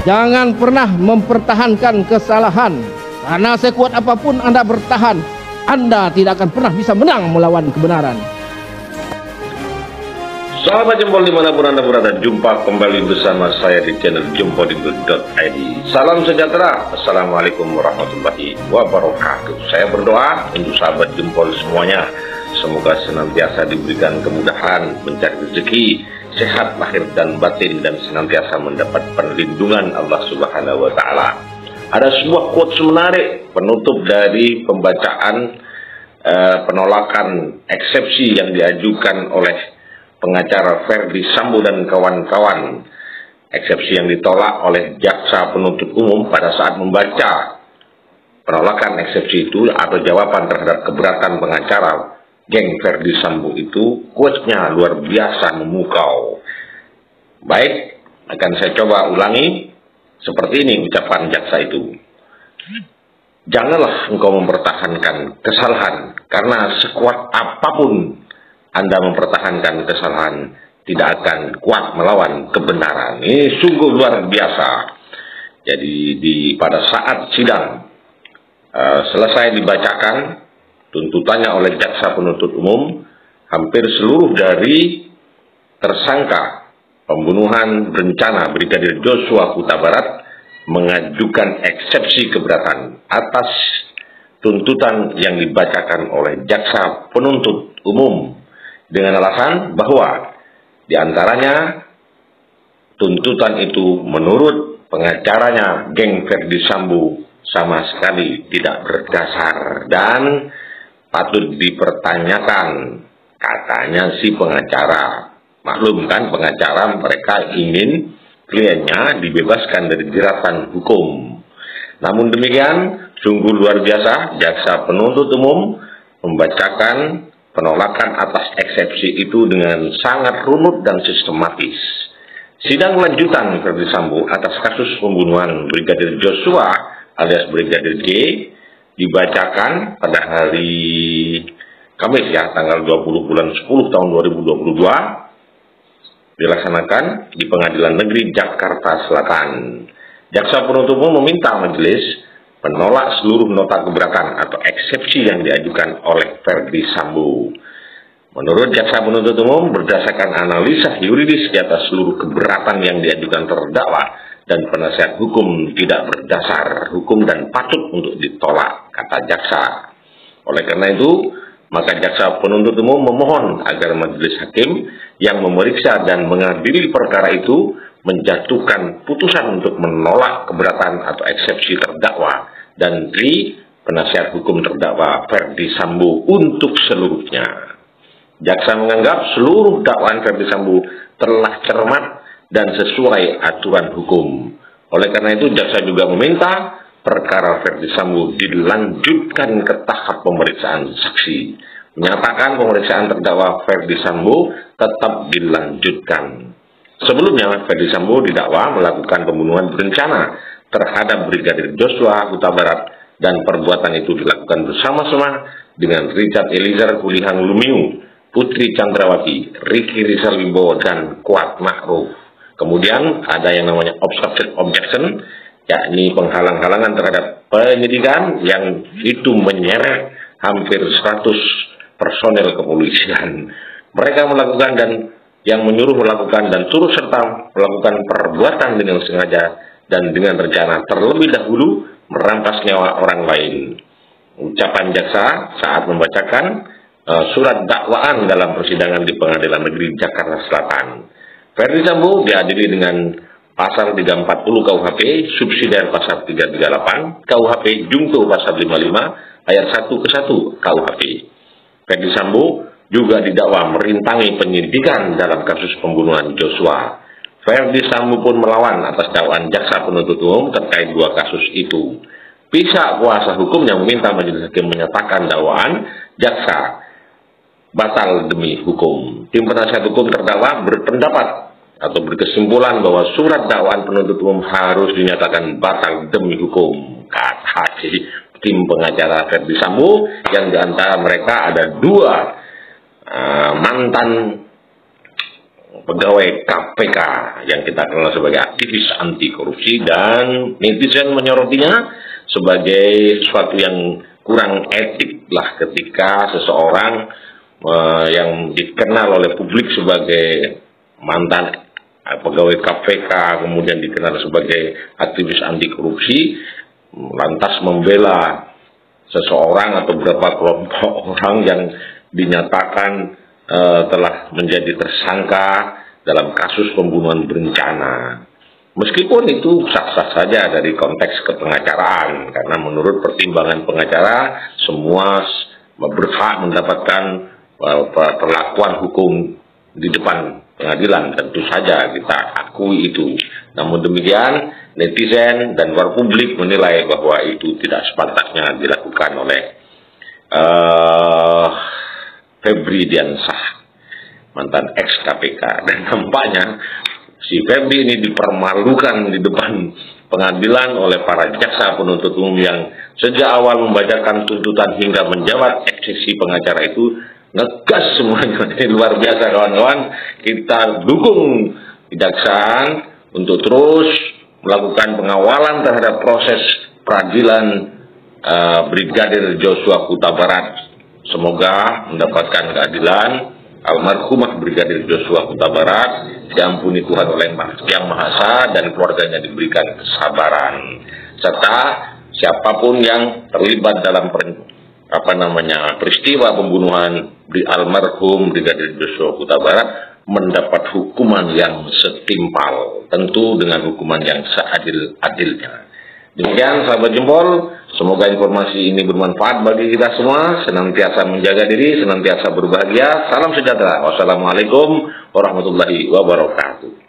Jangan pernah mempertahankan kesalahan, karena sekuat apapun Anda bertahan, Anda tidak akan pernah bisa menang melawan kebenaran. Sahabat Jempol dimanapun Anda berada, jumpa kembali bersama saya di channel jempol.id. Salam sejahtera, Assalamualaikum warahmatullahi wabarakatuh. Saya berdoa untuk sahabat Jempol semuanya, semoga senantiasa diberikan kemudahan mencari rezeki, sehat lahir dan batin, dan senantiasa mendapat perlindungan Allah Subhanahu wa Ta'ala. Ada sebuah quotes menarik penutup dari pembacaan penolakan eksepsi yang diajukan oleh pengacara Ferdy Sambo dan kawan-kawan. Eksepsi yang ditolak oleh jaksa penuntut umum pada saat membaca penolakan eksepsi itu atau jawaban terhadap keberatan pengacara geng Ferdy Sambo itu, quotes-nya luar biasa memukau. Baik, akan saya coba ulangi. Seperti ini ucapan jaksa itu. Janganlah engkau mempertahankan kesalahan, karena sekuat apapun Anda mempertahankan kesalahan, tidak akan kuat melawan kebenaran. Ini sungguh luar biasa. Jadi pada saat sidang selesai dibacakan tuntutannya oleh jaksa penuntut umum, hampir seluruh dari tersangka pembunuhan berencana Brigadir Joshua Huta Barat mengajukan eksepsi keberatan atas tuntutan yang dibacakan oleh jaksa penuntut umum dengan alasan bahwa diantaranya tuntutan itu menurut pengacaranya geng Ferdy Sambo sama sekali tidak berdasar dan patut dipertanyakan, katanya si pengacara. Maklum kan, pengacara mereka ingin kliennya dibebaskan dari jeratan hukum. Namun demikian, sungguh luar biasa jaksa penuntut umum membacakan penolakan atas eksepsi itu dengan sangat runut dan sistematis. Sidang lanjutan Ferdy Sambo atas kasus pembunuhan Brigadir Joshua alias Brigadir J dibacakan pada hari Kamis tanggal 20 bulan 10 tahun 2022, dilaksanakan di Pengadilan Negeri Jakarta Selatan. Jaksa penuntut umum meminta majelis menolak seluruh nota keberatan atau eksepsi yang diajukan oleh Ferdy Sambo. Menurut jaksa penuntut umum, berdasarkan analisa yuridis di atas seluruh keberatan yang diajukan terdakwa dan penasihat hukum tidak berdasar hukum dan patut untuk ditolak, kata jaksa. Oleh karena itu, maka jaksa penuntut umum memohon agar majelis hakim yang memeriksa dan mengadili perkara itu menjatuhkan putusan untuk menolak keberatan atau eksepsi terdakwa dan penasihat hukum terdakwa Ferdy Sambo untuk seluruhnya. Jaksa menganggap seluruh dakwaan Ferdy Sambo telah cermat dan sesuai aturan hukum. Oleh karena itu, jaksa juga meminta perkara Ferdy Sambo dilanjutkan ke tahap pemeriksaan saksi, menyatakan pemeriksaan terdakwa Ferdy Sambo tetap dilanjutkan. Sebelumnya, Ferdy Sambo didakwa melakukan pembunuhan berencana terhadap Brigadir Joshua Huta Barat dan perbuatan itu dilakukan bersama-sama dengan Richard Eliezer Kulihang Lumiu, Putri Chandrawati, Ricky Rizal Wibowo, dan Kuat Ma'ruf. Kemudian ada yang namanya obstruction objection, yakni penghalang-halangan terhadap penyidikan yang itu menyeret hampir 100 personel kepolisian. Mereka melakukan dan yang menyuruh melakukan dan turut serta melakukan perbuatan dengan sengaja dan dengan rencana terlebih dahulu merampas nyawa orang lain. Ucapan jaksa saat membacakan surat dakwaan dalam persidangan di Pengadilan Negeri Jakarta Selatan. Ferdy Sambo diadili dengan pasal 340 KUHP, subsidiar pasal 338, KUHP Jungto pasal 55 ayat 1 ke 1 KUHP. Ferdy Sambo juga didakwa merintangi penyidikan dalam kasus pembunuhan Joshua. Ferdy Sambo pun melawan atas dakwaan jaksa penuntut umum terkait dua kasus itu. Pihak kuasa hukum yang meminta majelis hakim menyatakan dakwaan jaksa batal demi hukum. Tim penasihat hukum terdakwa berpendapat atau berkesimpulan bahwa surat dakwaan penuntut umum harus dinyatakan batal demi hukum, kata tim pengacara Ferdy Sambo, yang diantara mereka ada dua mantan pegawai KPK yang kita kenal sebagai aktivis anti korupsi, dan netizen menyorotinya sebagai sesuatu yang kurang etik lah ketika seseorang yang dikenal oleh publik sebagai mantan pegawai KPK kemudian dikenal sebagai aktivis anti korupsi lantas membela seseorang atau beberapa kelompok orang yang dinyatakan telah menjadi tersangka dalam kasus pembunuhan berencana. Meskipun itu sah-sah saja dari konteks kepengacaraan, karena menurut pertimbangan pengacara semua berhak mendapatkan perlakuan hukum di depan pengadilan, tentu saja kita akui itu. Namun demikian, netizen dan luar publik menilai bahwa itu tidak sepantasnya dilakukan oleh Febri Diansah, mantan ex KPK, dan nampaknya si Febri ini dipermalukan di depan pengadilan oleh para jaksa penuntut umum yang sejak awal membacakan tuntutan hingga menjawab eksepsi pengacara itu ngegas semuanya. Ini luar biasa kawan-kawan. Kita dukung kejaksaan untuk terus melakukan pengawalan terhadap proses peradilan Brigadir Joshua Huta Barat. Semoga mendapatkan keadilan almarhumah Brigadir Joshua Huta Barat, diampuni Tuhan oleh Yang Maha Esa, dan keluarganya diberikan kesabaran, serta siapapun yang terlibat dalam peristiwa pembunuhan almarhum Brigadir Joshua Huta Barat mendapat hukuman yang setimpal, tentu dengan hukuman yang seadil-adilnya. Demikian sahabat jempol, semoga informasi ini bermanfaat bagi kita semua. Senantiasa menjaga diri, senantiasa berbahagia. Salam sejahtera. Wassalamualaikum warahmatullahi wabarakatuh.